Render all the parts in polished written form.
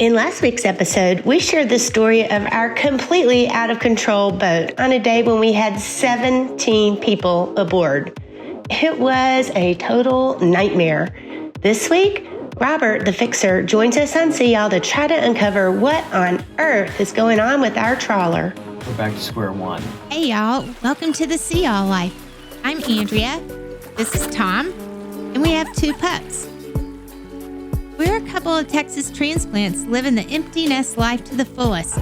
In last week's episode, we shared the story of our completely out of control boat on a day when we had 17 people aboard. It was a total nightmare. This week, Robert, the fixer, joins us on Sea Y'all to try to uncover what on earth is going on with our trawler. We're back to square one. Hey y'all, welcome to the Sea Y'all Life. I'm Andrea, this is Tom, and we have 2 pups. We're a couple of Texas transplants living the empty nest life to the fullest.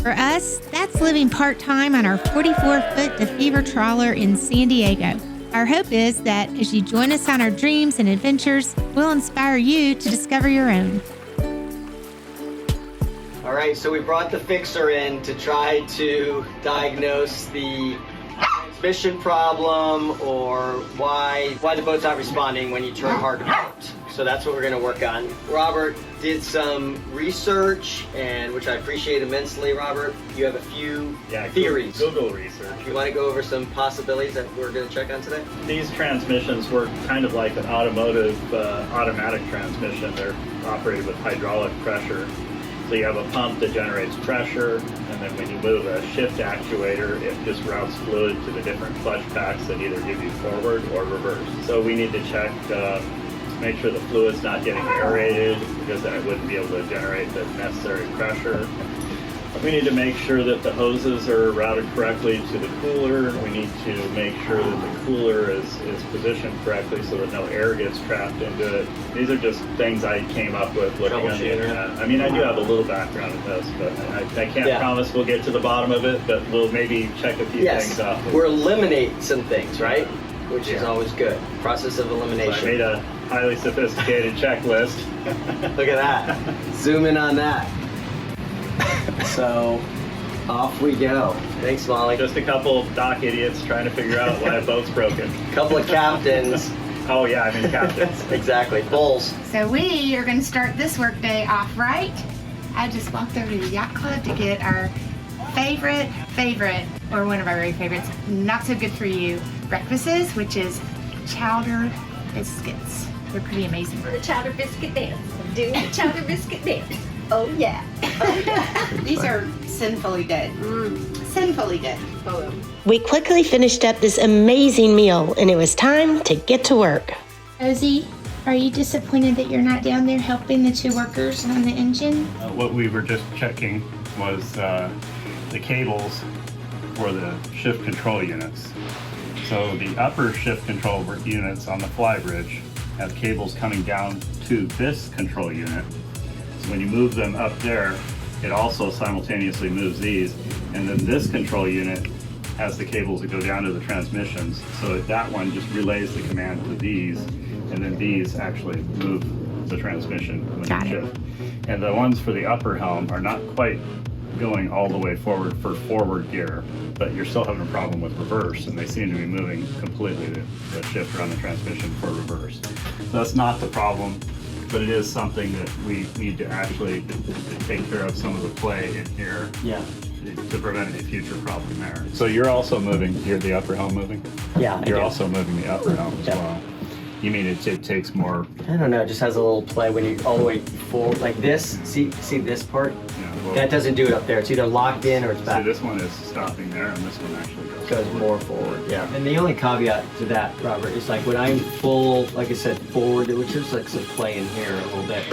For us, that's living part-time on our 44-foot DeFever trawler in San Diego. Our hope is that as you join us on our dreams and adventures, we'll inspire you to discover your own. All right, so we brought the fixer in to try to diagnose the transmission problem or why the boat's not responding when you turn hard to port. So that's what we're gonna work on. Robert did some research, and which I appreciate immensely, Robert. You have a few theories. Google research. You wanna go over some possibilities that we're gonna check on today? These transmissions work kind of like an automotive automatic transmission. They're operated with hydraulic pressure. So you have a pump that generates pressure, and then when you move a shift actuator, it just routes fluid to the different clutch packs that either give you forward or reverse. So we need to check, make sure the fluid's not getting aerated, because then it wouldn't be able to generate the necessary pressure. We need to make sure that the hoses are routed correctly to the cooler. We need to make sure that the cooler is positioned correctly so that no air gets trapped into it. These are just things I came up with looking on the internet. I mean, I do have a little background in this, but I can't promise we'll get to the bottom of it, but we'll maybe check a few things off. We'll eliminate some things, right? Which is always good. Process of elimination. So I made a highly sophisticated checklist. Look at that. Zoom in on that. So, off we go. Thanks, Molly. Just a couple dock idiots trying to figure out why a boat's broken. Couple of captains. Oh yeah, I mean captains. Exactly, bulls. So we are going to start this workday off right. I just walked over to the yacht club to get our favorite, or one of our very favorites, not so good for you, breakfasts, which is chowder biscuits. They're pretty amazing. The chowder biscuit dance. Do the chowder biscuit dance. Oh yeah. These are sinfully good. Sinfully good. Oh. We quickly finished up this amazing meal, and it was time to get to work. Ozzy, are you disappointed that you're not down there helping the 2 workers on the engine? What we were just checking was the cables for the shift control units. So the upper shift control units on the flybridge have cables coming down to this control unit. So when you move them up there, it also simultaneously moves these, and then this control unit has the cables that go down to the transmissions. So that one just relays the command to these, and then these actually move the transmission when you shift. And the ones for the upper helm are not quite going all the way forward for forward gear, but you're still having a problem with reverse, and they seem to be moving completely the shift around the transmission for reverse. So that's not the problem, but it is something that we need to actually take care of some of the play in here to prevent any future problem there. So you're also moving, you're the upper helm moving? Yeah, You're also moving the upper helm as well. You mean it takes more? I don't know, it just has a little play when you all the way forward, like this. See this part? Yeah, well, That doesn't do it up there. It's either locked in or it's back. See, this one is stopping there, and this one actually goes more forward. Yeah. And the only caveat to that, Robert, is like when I'm full, like I said, forward, which is like some play in here a little bit.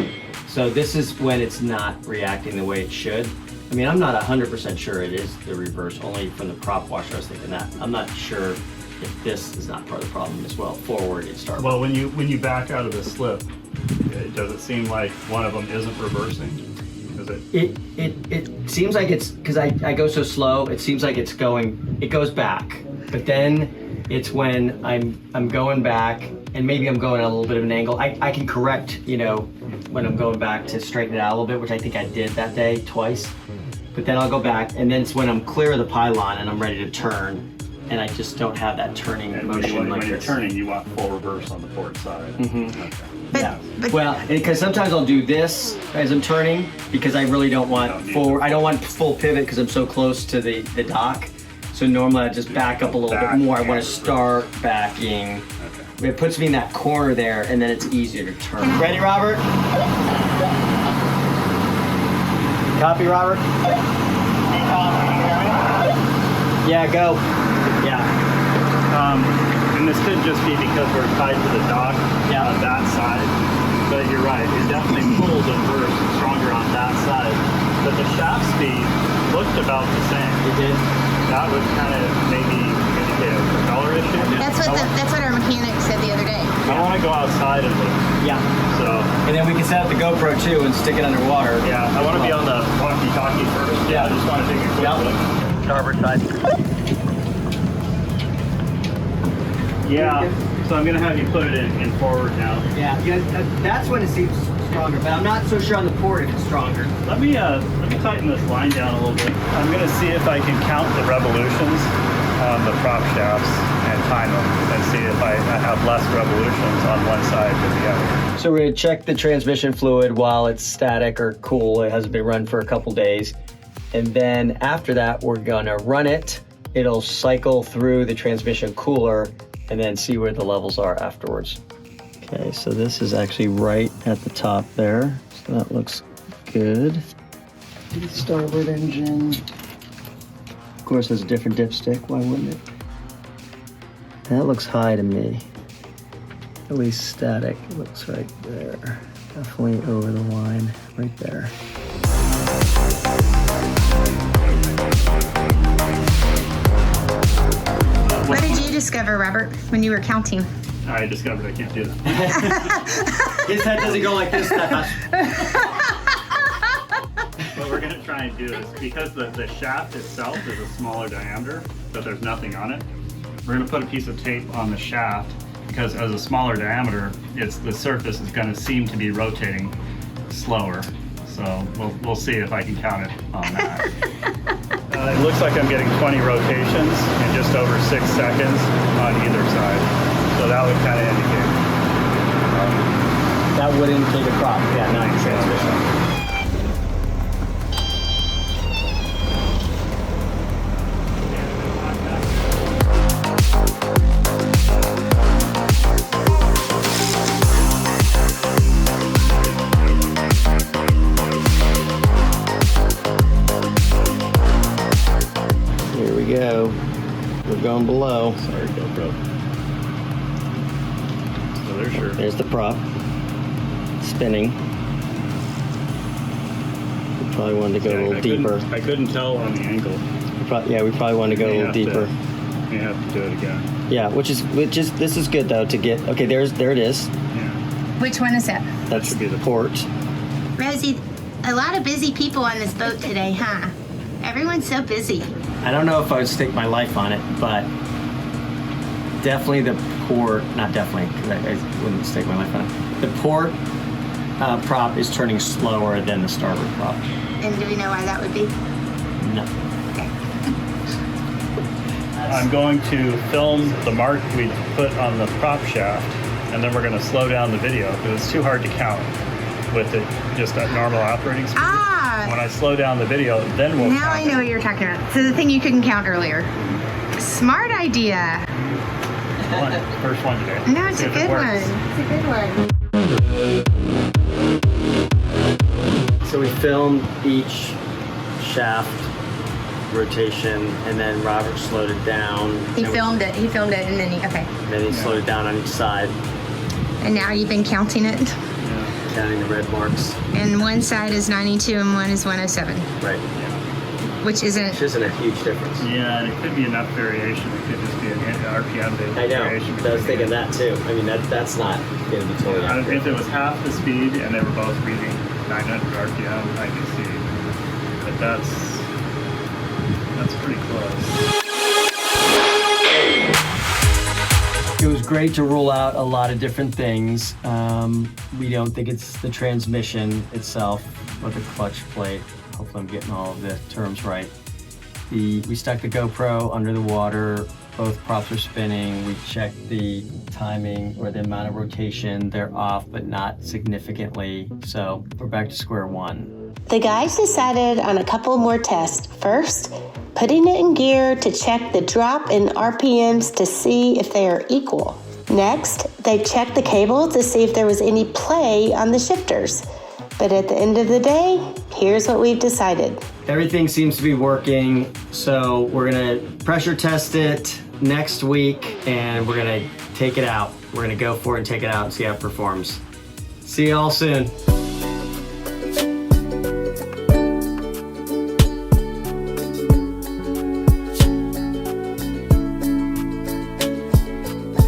So this is when it's not reacting the way it should. I mean, I'm not 100% sure it is the reverse, only from the prop washer I was thinking that. I'm not sure if this is not part of the problem as well. Forward, it starts. Well, when you back out of the slip, does it seem like one of them isn't reversing? Is it? It seems like it's, because I go so slow, it seems like it goes back. But then it's when I'm going back, and maybe I'm going at a little bit of an angle. I can correct, when I'm going back to straighten it out a little bit, which I think I did that day twice. But then I'll go back, and then it's when I'm clear of the pylon and I'm ready to turn, and I just don't have that turning motion like this. When you're turning, you want full reverse on the port side. Mm-hmm. Okay. Well, because sometimes I'll do this as I'm turning, because I really don't want forward. I don't want full pivot because I'm so close to the dock. So normally I just back up a little bit more. I want to start backing. Okay. It puts me in that corner there, and then it's easier to turn. Ready, Robert? copy, Robert? Yeah, go. Yeah. And this could just be because we're tied to the dock on that side. But you're right, it definitely pulls at first stronger on that side. But the shaft speed looked about the same. It did? That would kind of maybe indicate a propeller issue. That's what our mechanic said the other day. I want to go outside and look. Yeah. So, And then we can set up the GoPro too and stick it underwater. yeah, I want to be on the walkie-talkie first. Yeah, I just want to take a quick look. Starboard side. Yeah, so I'm going to have you put it in forward now. Yeah, that's when it seems stronger, but I'm not so sure on the port if it's stronger. Let me tighten this line down a little bit. I'm going to see if I can count the revolutions on the prop shafts and time them and see if I have less revolutions on one side than the other. So we're going to check the transmission fluid while it's static or cool. It hasn't been run for a couple days. And then after that, we're going to run it. It'll cycle through the transmission cooler and then see where the levels are afterwards. Okay, so this is actually right at the top there. So that looks good. Starboard engine. Of course, there's a different dipstick. Why wouldn't it? That looks high to me. At least static. It looks right there. Definitely over the line right there. What did you discover, Robert, when you were counting? I discovered I can't do that. His head doesn't go like this. What we're going to try and do is, because the shaft itself is a smaller diameter, but there's nothing on it, we're going to put a piece of tape on the shaft, because as a smaller diameter, the surface is going to seem to be rotating slower. So we'll see if I can count it on that. It looks like I'm getting 20 rotations in just over 6 seconds on either side. So that would kind of indicate. That would indicate a prop. Yeah, not a transmission. Here we go. We're going below. Sorry, GoPro. So there's your. There's the prop. Spinning. We probably wanted to go a little deeper. I couldn't tell on the angle. We probably wanted to go a little deeper. You have to do it again. Yeah, which is this is good though to get. Okay, there it is. Yeah. Which one is that? That should be the port. Rosie, a lot of busy people on this boat today, huh? Everyone's so busy. I don't know if I would stake my life on it, but definitely the port. Not definitely, because I wouldn't stake my life on it. The port prop is turning slower than the starboard prop. And do we know why that would be? No. I'm going to film the mark we put on the prop shaft, and then we're going to slow down the video because it's too hard to count with it just at normal operating speed. When I slow down the video, then we'll Now count I know what you're talking about. So the thing you couldn't count earlier. Smart idea. First one today. No, it's See a if it good one. works. It's a good one. So we filmed each shaft rotation, and then Robert slowed it down. He filmed it, and then okay. Then he slowed it down on each side, And now you've been counting it. counting the red marks. And one side is 92 and one is 107. Right. Which isn't. A huge difference. Yeah, and it could be enough variation. It could just be an RPM I know. variation. I was thinking that too. I mean, that's not going to be totally accurate. If it was half the speed and they were both reading 900 RPM, I could see. But that's pretty close. It was great to rule out a lot of different things. We don't think it's the transmission itself or the clutch plate. Hopefully I'm getting all of the terms right. We stuck the GoPro under the water. Both props are spinning. We checked the timing or the amount of rotation. They're off, but not significantly. So we're back to square one. The guys decided on a couple more tests. First, putting it in gear to check the drop in RPMs to see if they are equal. Next, they checked the cable to see if there was any play on the shifters. But at the end of the day, here's what we've decided. Everything seems to be working, so we're gonna pressure test it next week, and we're gonna take it out. We're gonna go for it and take it out and see how it performs. See y'all soon.